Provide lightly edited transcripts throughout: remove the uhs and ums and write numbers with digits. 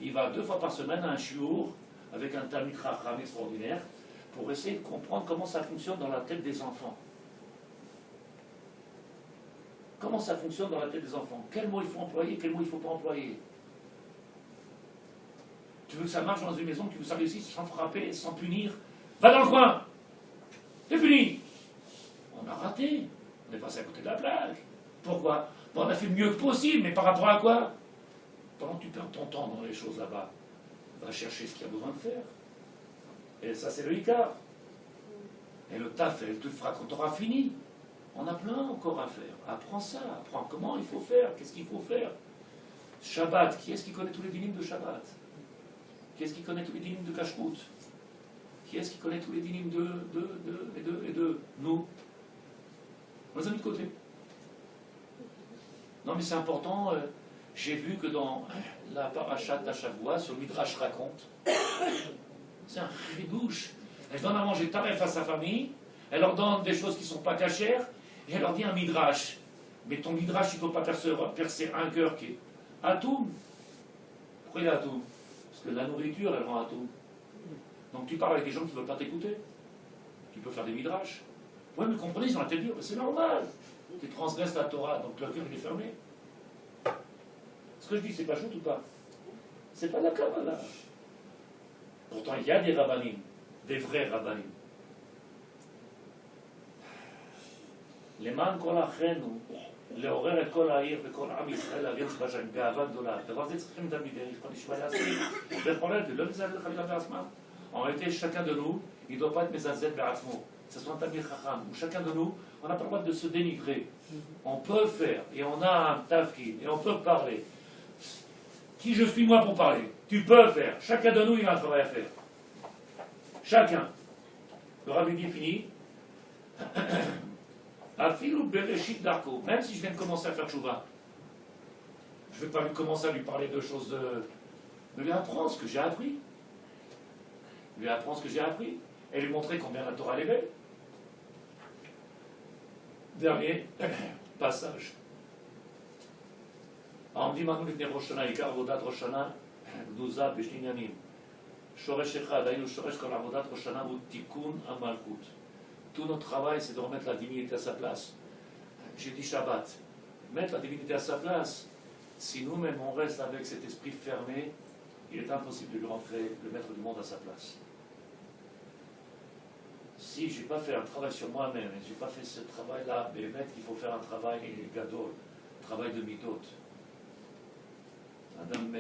il va 2 fois par semaine à un shiur avec un Talmid Chacham extraordinaire pour essayer de comprendre comment ça fonctionne dans la tête des enfants. Comment ça fonctionne dans la tête des enfants? Quels mots il faut employer, quels mots il ne faut pas employer? Tu veux que ça marche dans une maison, tu veux que ça réussisse sans frapper, sans punir? Va dans le coin! T'es puni! On a raté. On est passé à côté de la plaque. Pourquoi? Bon, on a fait le mieux que possible, mais par rapport à quoi? Pendant que tu perds ton temps dans les choses là-bas, va chercher ce qu'il y a besoin de faire. Et ça, c'est le Icar. Et le taf, elle te fera quand tu auras fini. On a plein encore à faire. Apprends ça, apprends comment il faut faire, qu'est-ce qu'il faut faire. Shabbat, qui est-ce qui connaît tous les dynimes de Shabbat? Qui est-ce qui connaît tous les dynimes de Kashrut? Qui est-ce qui connaît tous les dynimes de nous? On les a mis de côté. Non mais c'est important, j'ai vu que dans la parachat d'Ashavua, sur le Midrash raconte, c'est un ridouche. Elle donne à manger taref à sa famille, elle leur donne des choses qui ne sont pas cachères, et elle leur dit un Midrash. Mais ton Midrash, il ne peut pas percer un cœur qui est Atoum. Pourquoi il est Atoum? Parce que la nourriture, elle rend Atoum. Donc tu parles avec des gens qui ne veulent pas t'écouter. Tu peux faire des Midrash. Oui, mais comprenez, ils ont la tête dure, c'est normal. Tu transgresses la Torah, donc le cœur il est fermé. Ce que je dis, c'est pas chouette ou pas? C'est pas la Kabbalah. Pourtant, il y a des rabbanim, des vrais rabbanim. למען כל אחינו, לעורר את כל העיר וכל עם ישראל להביא אותך גאווה גדולה. דבר זה צריכים תלמידי כל נשמע לעצמי. וחולל, לא מזלזל חלילה בעצמם. En réalité, chacun de nous, il ne doit pas être mezazet בעצמו. Que ce soit un Talmid Chacham, ou chacun de nous, on n'a pas le droit de se dénigrer. On peut faire, et on a un tafkid, et on peut parler. Qui je suis moi pour parler? Tu peux faire. Chacun de nous, il a un travail à faire. Chacun. Le Rav est fini. Afilou bereshit darko. Même si je viens de commencer à faire tchouva, je ne vais pas lui commencer à lui parler de choses de lui apprendre ce que j'ai appris. Lui apprendre ce que j'ai appris. Et lui montrer combien la Torah est belle. Dernier passage. העומדים אנו לפני ראש שנה, עיקר עבודת ראש שנה גנוזה בשני עניינים. שורש אחד, היינו שורש כל עבודת ראש שנה הוא תיקון המלכות. Tout notre travail, c'est de remettre la divinité à sa place. J'ai dit Shabbat. Mettre la divinité à sa place. Si nous-mêmes on reste avec cet esprit fermé, il est impossible de lui rentrer le maître du monde à sa place. Si je n'ai pas fait un travail sur moi-même, et je n'ai pas fait ce travail-là, mais mettre qu'il faut faire un travail gadol, un travail de midot. Madame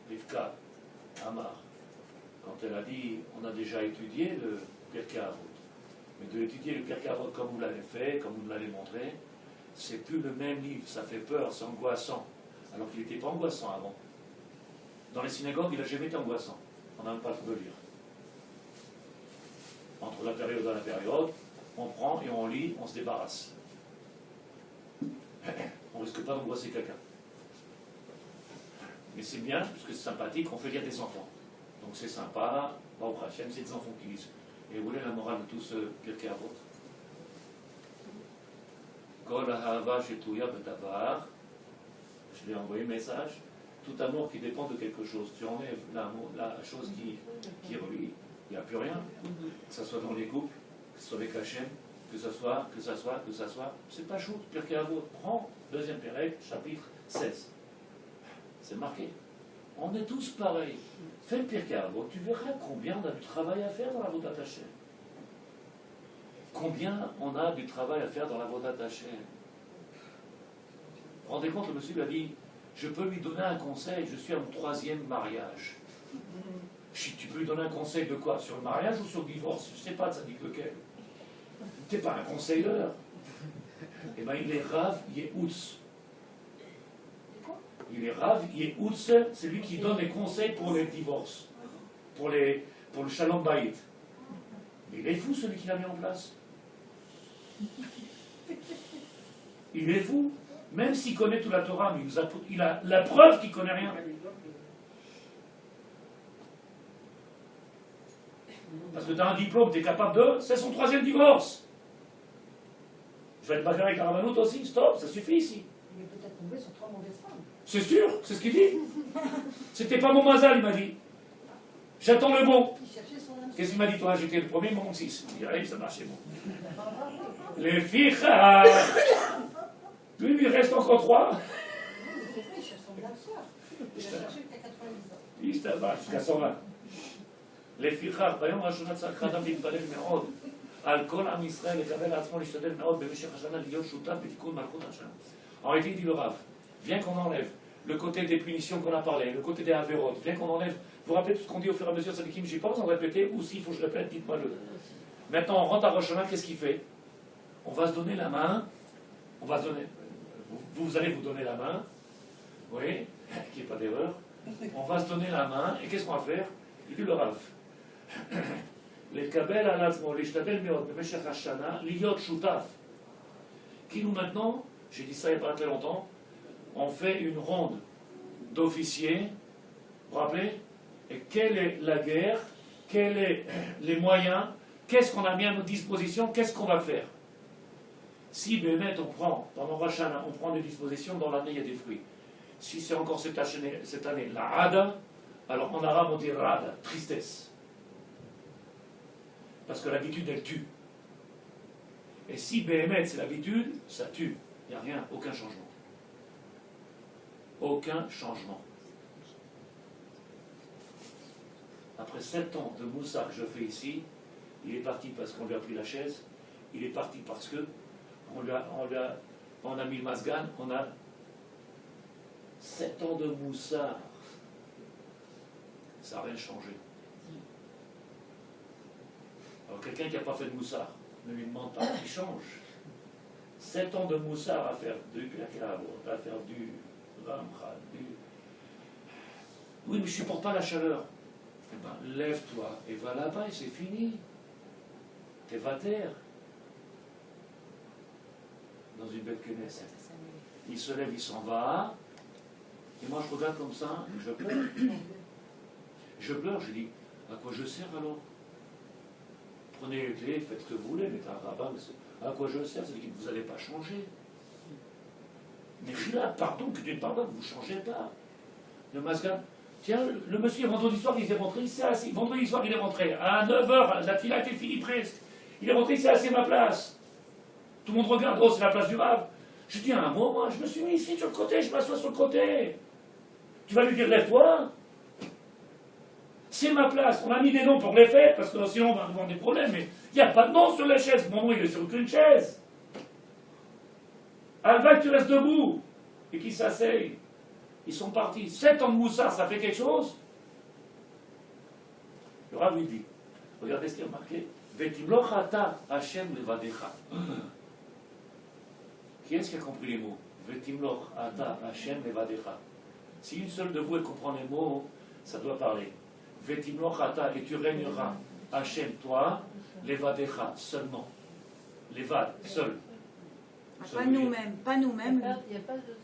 Rivka Amar, quand elle a dit, on a déjà étudié le Pirkei Avot, mais de l'étudier le Pirkei Avot comme vous l'avez fait, comme vous nous l'avez montré, c'est plus le même livre, ça fait peur, c'est angoissant, alors qu'il n'était pas angoissant avant. Dans les synagogues, il n'a jamais été angoissant, on n'a même pas le temps de lire. Entre la période et la période, on prend et on lit, on se débarrasse. On ne risque pas d'angoisser quelqu'un. Mais c'est bien, parce que c'est sympathique, on fait lire des enfants. Donc c'est sympa, Baruch Hashem, c'est des enfants qui lisent. Et vous voulez la morale de tout ce Pirkei Avot? Kol ahava shetouya b'davar. Je lui ai envoyé un message. Tout amour qui dépend de quelque chose. Tu enlèves l'amour, la chose qui relie, il n'y a plus rien. Que ce soit dans les couples, que ce soit avec Hachem, que ça soit, c'est pas chaud. Pirkei Avot, prends, deuxième Pérec, chapitre 16. C'est marqué. On est tous pareils. Fais le Pirkei Avot, tu verras combien on a du travail à faire dans la Avodat Hashem. Combien on a du travail à faire dans la Avodat Hashem. Vous vous rendez compte, le monsieur lui a dit, je peux lui donner un conseil, je suis à mon 3e mariage. Tu peux lui donner un conseil de quoi? Sur le mariage ou sur le divorce? Je ne sais pas, ça dit lequel. Tu n'es pas un conseilleur. Eh bien, il est Rav Yehoutz. Il est Rav Yehoutz, c'est lui qui donne les conseils pour les divorces, pour le Shalom Bayit. Mais il est fou, celui qui l'a mis en place. Il est fou. Même s'il connaît toute la Torah, mais il a la preuve qu'il ne connaît rien. Parce que tu as un diplôme, tu es capable de... C'est son 3e divorce. Je vais être battu avec la Rabbanout aussi, stop, ça suffit ici. Mais peut-être tombé sur 3 mauvaises femmes. C'est sûr, c'est ce qu'il dit. C'était pas mon mazal, il m'a dit. J'attends le bon. Il cherchait son âme. Qu'est-ce qu'il m'a dit, toi? J'étais le premier, mon 6. Il dit, allez, ça marchait bon. Il Les filles, lui, il reste encore 3. cherche son âme sœur. Il a cherché jusqu'à 90 ans. Il הסתלבט, jusqu'à 120. לפיכך, ביום הראשונה צריך האדם להתפלל מאוד על כל עם ישראל, לקבל לעצמו להשתדל מאוד במשך השנה להיות שותף בתיקון מלכות השם. En réalité, il dit le Rav, viens qu'on enlève le côté des punitions qu'on a parlé, le côté des avérotes, viens qu'on enlève, vous vous rappelez tout ce qu'on dit au fur et à mesure, c'est qui j'ai pas besoin de répéter, ou s'il faut que je répète, dites-moi-le. Maintenant, on rentre à Rosh Hashanah, qu'est-ce qu'il fait? On va se donner la main, on va se donner, vous allez vous donner la main, vous voyez, qu'il n'y ait pas d'erreur, on va se donner la main, et qu'est-ce qu'on va faire? Il dit le Rav. לקבל על עצמו, להשתדל מאוד במשך השנה, להיות שותף. כאילו maintenant, j'ai dit ça il n'y a pas très longtemps, on fait une ronde d'officiers, vous vous rappelez? Et quelle est la guerre? Quels sont les moyens? Qu'est-ce qu'on a mis à notre disposition? Qu'est-ce qu'on va faire? Si Bémet, on prend, pendant Rosh Hashanah, on prend des dispositions, dans l'année il y a des fruits. Si c'est encore cette année la rada, alors en arabe on dit rada, tristesse. Parce que l'habitude, elle tue. Et si Béhémet, c'est l'habitude, ça tue. Il n'y a rien, aucun changement. Aucun changement. Après 7 ans de moussa que je fais ici, il est parti parce qu'on lui a pris la chaise, il est parti parce que on a mis le masgan, on a 7 ans de moussa. Ça n'a rien changé. Alors quelqu'un qui n'a pas fait de moussard, ne lui demande pas, il change. 7 ans de moussard à faire du cacao, à faire du ramcha, du... Oui, mais je ne supporte pas la chaleur. Eh bien, lève-toi et va là-bas et c'est fini. T'es vater. Dans une belle Knesset. Il se lève, il s'en va. Et moi je regarde comme ça, et je pleure. Je pleure, je dis, à quoi je sers alors? Prenez les clés, faites ce que vous voulez, mettez un rabbin, à quoi je sers? C'est-à-dire que vous n'allez pas changer. Mais je suis là, pardon, que tu me pardonnes, vous ne changez pas. Le masgan, tiens, le monsieur, vendredi soir, il est rentré, il s'est assis. Vendredi soir, il est rentré. À 9h, la fila était finie presque. Il est rentré, il s'est assis à ma place. Tout le monde regarde, oh, c'est la place du Rav. Je dis un mot, moi, je me suis mis ici sur le côté, je m'assois sur le côté. Tu vas lui dire, lève-toi. C'est ma place. On a mis des noms pour les fêtes, parce que sinon on va avoir des problèmes. Mais il n'y a pas de nom sur les chaises. Mon nom, il est sur aucune chaise. Alva, tu restes debout. Et qui s'asseyent. Ils sont partis. 7 ans de moussard, ça fait quelque chose? Le Rav lui dit, regardez ce qu'il y a marqué. Vetimloch ata Hashem levadecha. Qui est-ce qui a compris les mots? Vetimloch ata Hashem levadecha. Si une seule de vous elle comprend les mots, ça doit parler. Vetimloch ata, et tu régneras. Hashem, toi, levadecha, seulement. Levad, seul. Pas nous-mêmes, pas nous-mêmes. Il n'y a pas de.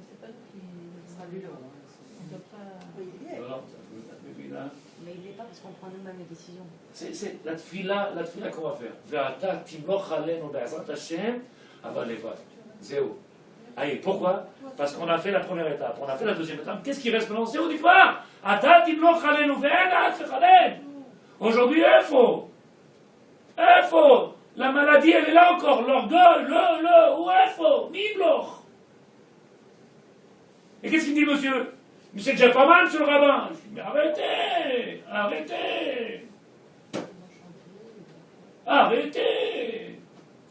C'est pas nous qui. Ça lui On doit pas. Voilà. Mais il n'est pas parce qu'on prend nous-mêmes les décisions. C'est la tfila qu'on va faire. Ve'ata timloch alenu be'ezrat Hashem, aval levad. Zéo. Allez, pourquoi? Parce qu'on a fait la première étape, on a fait la deuxième étape. Qu'est-ce qui reste maintenant? C'est au départ. Ata timloch alenu ve'ena fechalem. Aujourd'hui, il faut. La maladie, elle est là encore. L'orgueil, où il faut? Mibloch. Et qu'est-ce qu'il dit, monsieur? Mais c'est déjà pas mal, monsieur le rabbin. Je dis, mais arrêtez.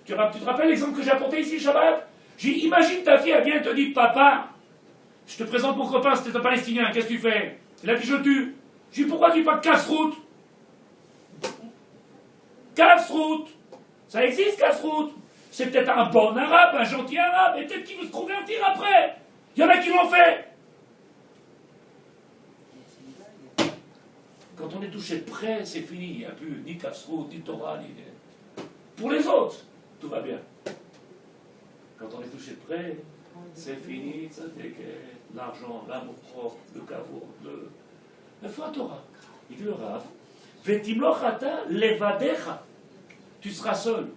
Tu te rappelles l'exemple que j'ai apporté ici, Shabbat? J'ai dit, imagine ta fille, elle vient et te dit, papa, je te présente mon copain, c'était un Palestinien, qu'est-ce que tu fais? Il a dit, je tue. Je dis, pourquoi tu dis pas casse-route? Casse-route. Ça existe, casse-route. C'est peut-être un bon arabe, un gentil arabe, et peut-être qu'il veut se convertir après. Il y en a qui l'ont fait. Quand on est touché de près, c'est fini. Il n'y a plus ni casse-route, ni Torah, ni... Pour les autres, tout va bien. Quand on est touché de près, c'est fini, ça fait que l'argent, l'amour propre, le caveau, le foi Torah. Il dit le Rav, Vetimlochata levadecha. Tu seras seul.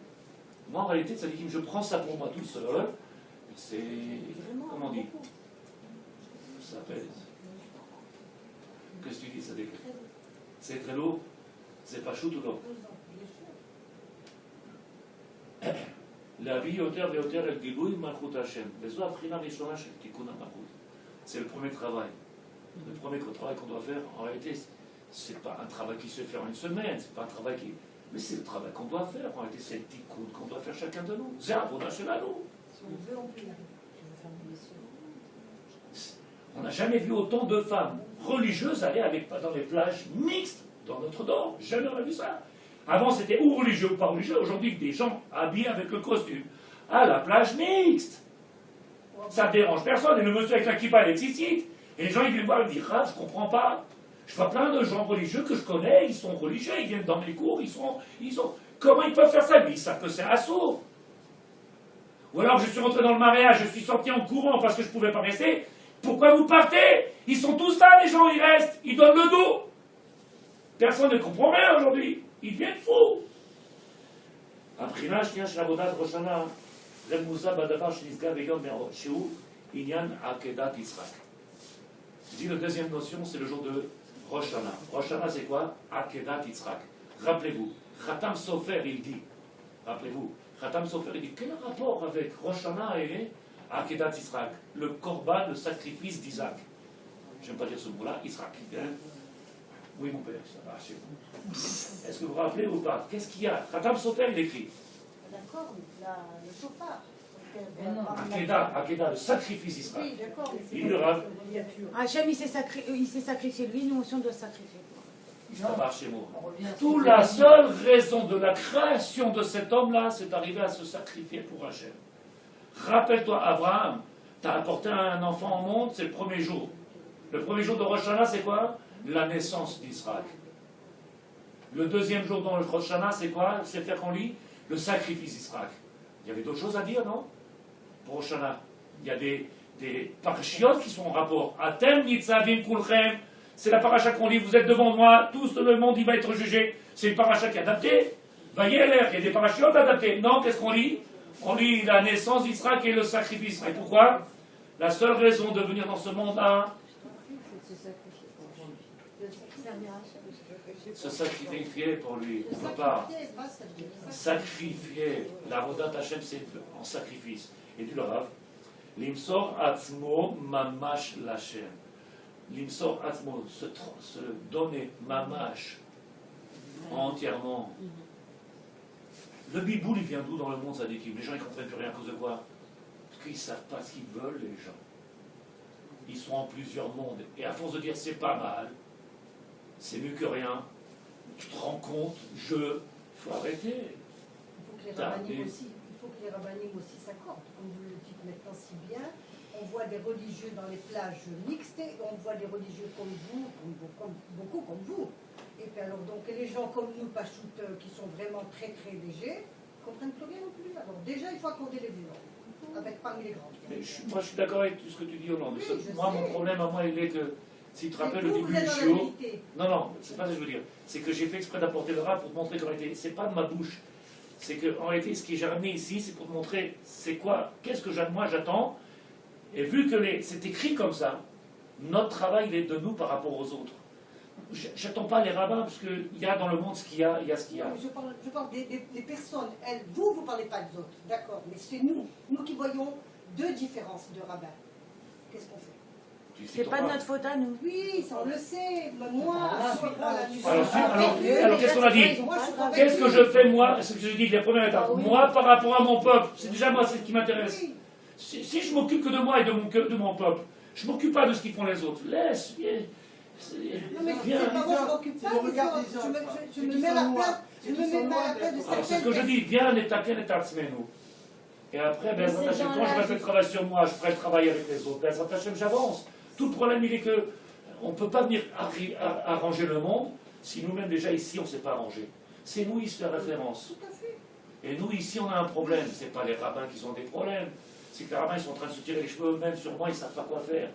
Moi, en réalité, ça dit que je prends ça pour moi tout seul. c'est, comment on dit, ça s'appelle, qu'est-ce que tu dis, ça décrit? C'est très lourd, c'est pas chou tout long. להביא יותר ויותר אל גילוי מלכות השם, וזו הבחינה הראשונה של תיקון המלכות. C'est le premier travail. Le premier travail qu'on doit faire, en réalité, c'est pas un travail qui se fait en une semaine, c'est pas un travail qui... Mais c'est le travail qu'on doit faire, en réalité, c'est le tikkun qu'on doit faire chacun de nous. C'est un avoda shelanu. Si on veut, on peut y arriver. On n'a jamais vu autant de femmes religieuses aller dans les plages mixtes dans notre Dor. Jamais on a vu ça. Avant, c'était ou religieux ou pas religieux. Aujourd'hui, des gens habillés avec le costume à la plage mixte. Ça ne dérange personne. Et le monsieur avec la kippa, il excite. Et les gens, ils viennent voir, ils me disent, ah, je ne comprends pas. Je vois plein de gens religieux que je connais, ils sont religieux, ils viennent dans mes cours, ils sont... Comment ils peuvent faire ça? Mais ils savent que c'est assourd. Ou alors, je suis rentré dans le mariage, je suis sorti en courant parce que je ne pouvais pas rester. Pourquoi vous partez? Ils sont tous là, les gens, ils restent. Ils donnent le dos. Personne ne comprend rien aujourd'hui. Ils deviennent fous. הבחינה השנייה של עבודת ראש השנה, רמוזה בדבר שנסגר ביום מאוד, שהוא עניין עקדת יצחק. Je dis la deuxième notion, c'est le jour de Rosh Hashanah. Rosh Hashanah, c'est quoi? Akedat Yitzhak. Rappelez-vous, Khatam Sofer, il dit, rappelez-vous, Khatam Sofer, il dit, quel rapport avec Rosh Hashanah et Akedat Yitzhak? Le korban, le sacrifice d'Isaac. J'aime pas dire ce mot-là, Yitzhak. Oui, mon père, ça va chez vous. Est-ce que vous vous rappelez ou pas? Qu'est-ce qu'il y a? Khatam Sofer, il écrit. D'accord, le chauffard. Akedah, le sacrifice d'Israël. Oui, d'accord. Il le rave. Hachem, il s'est sacrifié lui, nous aussi on doit sacrifier. Ça marche chez moi. Toute la seule raison de la création de cet homme-là, c'est d'arriver à se sacrifier pour Hachem. Rappelle-toi, Abraham, tu as apporté un enfant au monde, c'est le premier jour. Le premier jour de Rosh Hashanah, c'est quoi? La naissance d'Israël. Le deuxième jour de Rosh Hashanah, c'est quoi? C'est faire qu'on lit le sacrifice d'Israël. Il y avait d'autres choses à dire, non? Pour Rosh Hashanah. Il y a des parachiotes qui sont en rapport. Atem nitzavim kulchem. C'est la paracha qu'on lit. Vous êtes devant moi. Tout le monde, il va être jugé. C'est une paracha qui est adaptée. Voyez l'air. Il y a des parachiotes adaptés. Non, qu'est-ce qu'on lit? On lit la naissance d'Israël et le sacrifice. Et pourquoi? La seule raison de venir dans ce monde-là, se sacrifier pour lui. On ne peut pas sacrifier. La Vodat Hashem, c'est en sacrifice. Et du Rav, l'imsor atzmo mamash lachem. L'imsor atzmo, se donner mamash entièrement. Le biboul, il vient d'où dans le monde, ça dit que les gens ne comprennent plus rien à cause de quoi? Parce qu'ils ne savent pas ce qu'ils veulent, les gens. Ils sont en plusieurs mondes. Et à force de dire c'est pas mal, c'est mieux que rien, tu te rends compte, il faut arrêter. Il faut que les rabbinim aussi s'accordent. Comme vous le dites maintenant si bien, on voit des religieux dans les plages mixtes et on voit des religieux comme vous, beaucoup comme vous. Et puis alors donc les gens comme nous, Pachout, qui sont vraiment très très légers, ne comprennent plus rien non plus. Alors déjà il faut accorder les violents, avec parmi les grands. Mais moi je suis d'accord avec tout ce que tu dis, Hollande. Oui, moi mon problème à moi il est que, si tu te rappelles le début du show, non, c'est pas ça que je veux dire. C'est que j'ai fait exprès d'apporter le rap pour te montrer qu'en réalité, c'est pas de ma bouche. C'est qu'en réalité, ce qui j'ai ramené ici, c'est pour te montrer c'est quoi, qu'est-ce que moi j'attends. Et vu que c'est écrit comme ça, notre travail il est de nous par rapport aux autres. J'attends pas les rabbins, parce qu'il y a dans le monde ce qu'il y a, il y a ce qu'il y a. Je parle des personnes, elles, vous ne parlez pas des autres, d'accord, mais c'est nous qui voyons deux différences de rabbins. Qu'est-ce qu'on fait? C'est pas de notre faute à nous. Oui, ça on le sait. Moi, alors qu'est-ce qu'on a dit? Qu'est-ce que je fais moi? Ce que je dis, la première étape. Moi, par rapport à mon peuple, c'est déjà moi, c'est ce qui m'intéresse. Si je m'occupe que de moi et de mon peuple, je ne m'occupe pas de ce qu'ils font les autres. Laisse. Non, mais c'est pas moi, je ne m'occupe pas des autres. Je me mets à la place de cette. C'est ce que je dis. Viens, l'étaquer, l'étatsmenu. Et après, quand je vais faire le travail sur moi, je ferai le travail avec les autres. J'avance. Tout le problème, il est que on ne peut pas venir arranger le monde si nous-mêmes, déjà ici, on ne s'est pas arrangé. C'est nous ici la référence. Et nous, ici, on a un problème. Ce n'est pas les rabbins qui ont des problèmes. C'est que les rabbins, ils sont en train de se tirer les cheveux eux-mêmes sur moi, ils ne savent pas quoi faire.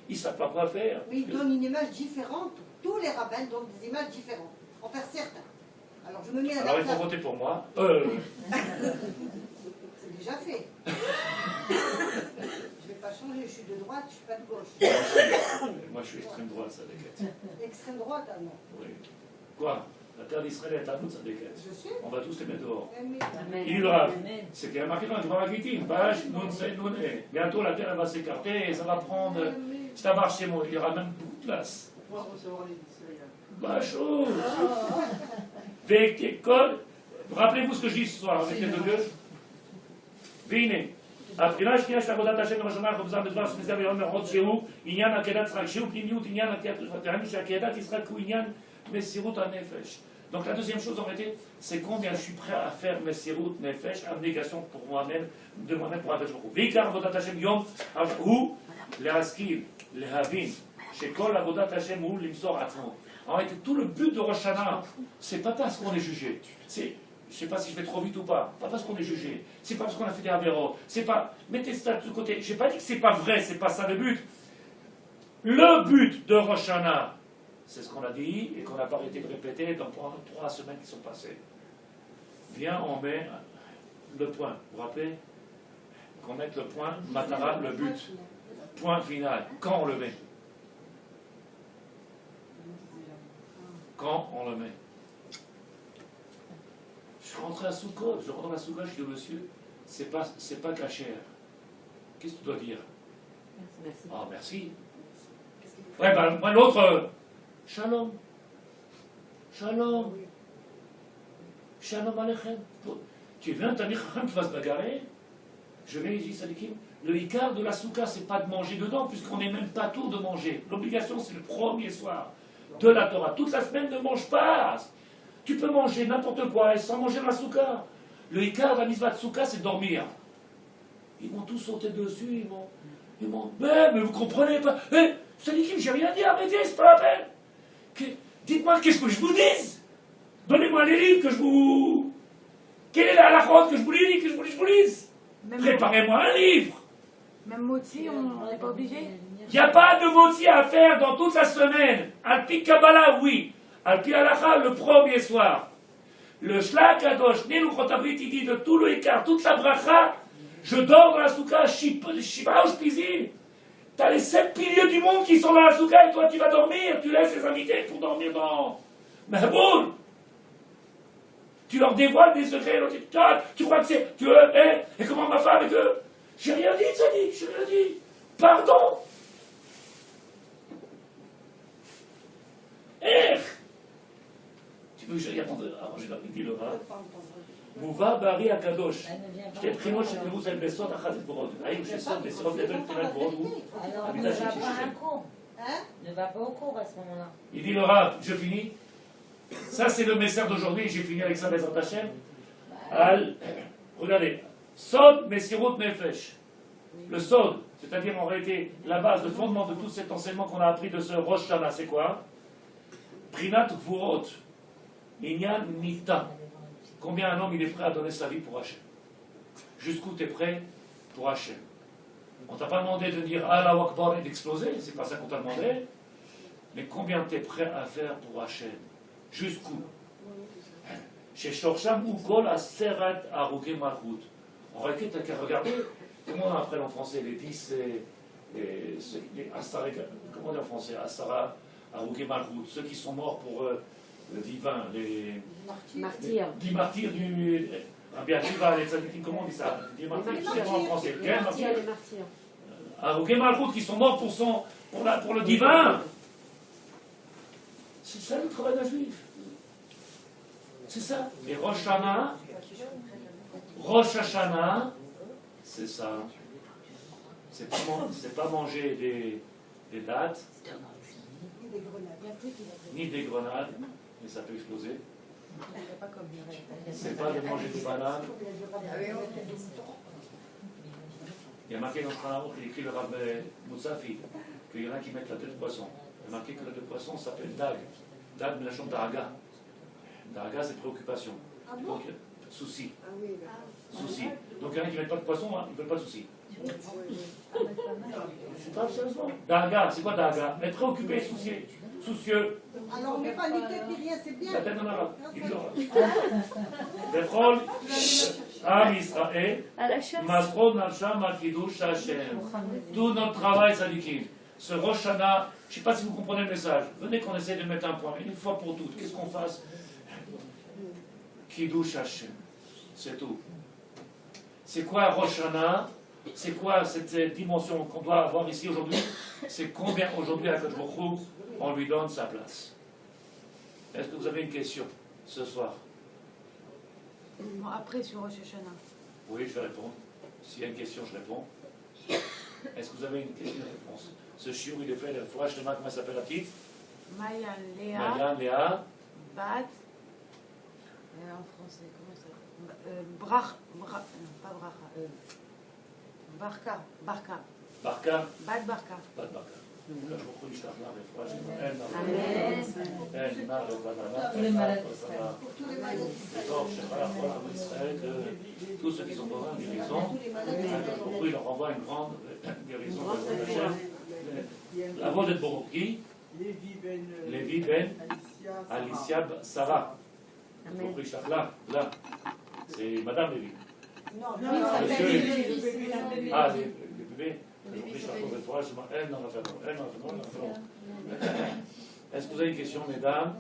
Ils ne savent pas quoi faire. Mais ils donnent une image différente. Tous les rabbins donnent des images différentes. Enfin, certains. Alors, je me mets à la place. Alors, il faut voter pour moi. déjà fait. Je ne vais pas changer, je suis de droite, je ne suis pas de gauche. Moi, je suis extrême droite, ça déquête. Extrême droite, ah non. Oui. Quoi? La terre d'Israël est à nous, ça déquête. Je sais. On va tous les mettre dehors. Mais Il est grave. C'est qu'il y a marqué dans le Gemara Gittin, une page, bientôt la terre elle va s'écarter et ça va prendre. Ça marche chez moi, il y aura même beaucoup de place. Bah, chose. Avec école. Rappelez-vous ce que je dis ce soir avec les deux Dieu. Vine. הבחינה השנייה של עבודת השם לראשונה חופזה בדבר שמזה ויום מראות שהוא עניין עקדת יצחק, שהוא פנימיות עניין שעקדת יצחק הוא עניין מסירות הנפש. Donc la deuxième chose en réalité, c'est combien je suis prêt à faire messirut nefesh, abnégation pour moi-même, de moi-même pour Akadosh Baruch Hu. Veikar avodat Hashem yom hu להשכיל, להבין, שכל עבודת השם הוא למסור עצמו. En réalité, tout le but de Rosh Hashanah, c'est pas parce qu'on est jugé. Je ne sais pas si je vais trop vite ou pas. Pas parce qu'on est jugé. C'est pas parce qu'on a fait des avéros. C'est pas. Mettez ça de côté. Je n'ai pas dit que c'est pas vrai. C'est pas ça le but. Le but de Rosh Hashanah, c'est ce qu'on a dit et qu'on n'a pas arrêté de répéter dans 3 semaines qui sont passées. Viens, on met le point. Vous vous rappelez qu'on mette le point, matara, le but. Point final. Quand on le met? Quand on le met? Je suis rentré à Soukot, je rentre à Soukot, je dis au monsieur, c'est pas cachère. Qu'est-ce que tu dois dire? Merci. Ah, merci. Ouais, ben, moi, l'autre, shalom. Shalom. Shalom Alechem. Tu viens, t'as dit Chacham qui va se bagarrer? Je vais, ici, Sadikim. Le Icar de la Souka, c'est pas de manger dedans, puisqu'on n'est même pas tour de manger. L'obligation, c'est le premier soir de la Torah. Toute la semaine, ne mange pas. Tu peux manger n'importe quoi et sans manger la souka. Le Icar de la mitzvah de souka, c'est dormir. Ils m'ont tous sauté dessus, ils m'ont. Mais vous comprenez pas. Sadikim, j'ai rien dit, arrêtez, c'est pas la peine. Dites-moi, qu'est-ce que je vous dise? Donnez-moi les livres que je vous. Quelle est la halachot que je vous lis, que je vous lise? Préparez-moi un livre. Même moti, on n'est pas obligé. Il n'y a pas de moti à faire dans toute la semaine. Alpi Kabbalah, oui. Alpi Halacha, le premier soir. Le Shlach Kadosh, Neluchot Abrit, il dit de tout le Ikar, toute la bracha, je dors dans la souka, Shiva ou Shpizin. T'as les 7 piliers du monde qui sont dans la souka et toi tu vas dormir. Tu laisses les invités pour dormir dans Mahboul. Tu leur dévoiles des secrets. Tu crois que c'est. Et comment ma femme et que. J'ai rien dit, ça dit, j'ai rien dit. Pardon. Tu veux que j'aille arranger la midi le rat? Mouva Bari Akadosh. J'étais primo chez nous, c'est le Bessot à Chazit Borod. Aïe, chez Sot, Bessot, Level, Telat Borod. Alors, ne va pas à un cours. Ne va pas au cours à ce moment-là. Il dit le Rav, je finis. Ça, c'est le message d'aujourd'hui. J'ai fini avec ça, Bezrat Hashem. Regardez. Sod, Messirut, Nefesh. Le Sod, c'est-à-dire en réalité la base, le fondement de tout cet enseignement qu'on a appris de ce Rosh Hashanah, c'est quoi? Prinat Gvurot. Inyan Nita. Combien un homme il est prêt à donner sa vie pour Hachem? Jusqu'où tu es prêt pour Hachem? On ne t'a pas demandé de dire Allah Akbar et d'exploser, c'est pas ça qu'on t'a demandé. Mais combien tu es prêt à faire pour Hachem? Jusqu'où? Chez Shorsham ou Kol Aseret Aruge Malchut. En réalité, tu n'as qu'à regarder comment on appelle en français les 10 les Asara, comment on dit en français? Asara Aruge Malchut, ceux qui sont morts pour le divin, les Martyrs. 10 martyrs du Rabbi Akiva, les tzadikim, comment on dit ça? 10 martyrs, c'est en français. Les martyrs, les martyrs. Aruge Malchut, qui sont morts pour le divin. C'est ça le travail d'un juif. C'est ça. Et Rosh Hashanah, c'est ça. C'est pas manger des dattes, ni des grenades, mais ça peut exploser. C'est pas de manger des bananes. Il y a marqué dans le Khanaouk, il écrit le Rav Moussafi, qu'il y en a qui mettent la tête de poisson. Il y a marqué que la tête de poisson s'appelle Dag. Dag, la chambre d'Araga. D'Araga, c'est préoccupation. Donc, souci. Souci. Donc, il y en a qui ne mettent pas de poisson, ils ne veulent pas de souci. C'est pas sérieusement. Daga, c'est quoi Daga? Être préoccupé, soucieux. Alors on met pas ni tête ni rien, c'est bien. La tête en arabe. Bechol Am Israël, À la chasse. Masro Nafsham Al Kiddush Hashem. Tout notre travail, Sadikim. Ce Rosh Hashanah, je ne sais pas si vous comprenez le message. Venez qu'on essaie de mettre un point, une fois pour toutes. Qu'est-ce qu'on fasse? Kiddush Hashem. C'est tout. C'est quoi Rosh Hashanah? C'est quoi cette dimension qu'on doit avoir ici aujourd'hui? C'est combien aujourd'hui à Kadosh on lui donne sa place. Est-ce que vous avez une question ce soir? Bon, après, sur Rosh Hashanah. Oui, je vais répondre. S'il y a une question, je réponds. Est-ce que vous avez une question, une réponse? Ce chiot, il est fait, le fourrage de marque, comment s'appelle la petite? Maya, Léa, Maya, Léa, Bat. En français, comment ça? Pas Bracha. Barka. Barka, Bat Barka. Bat Barka. Là, je vous prie, je t'arrive, le fourrage de marque. Elle, Mar, le banana, Tous les malades Pour tous les malades D'accord, je sais pas, voilà, Israël, que tous ceux qui sont pas en guérison, tous les malades il leur envoie une grande guérison de Hachem. La voix de Boroki, Lévi Ben, Alicia Sarah. Boroki Shachla, là, c'est Madame Lévi. Non, Non, non, ça non, s'appelle non, les bébés. Ah, les bébés. Boroki Shachla, elle dans la famille. Elle dans la famille. Est-ce que vous avez une question, mesdames?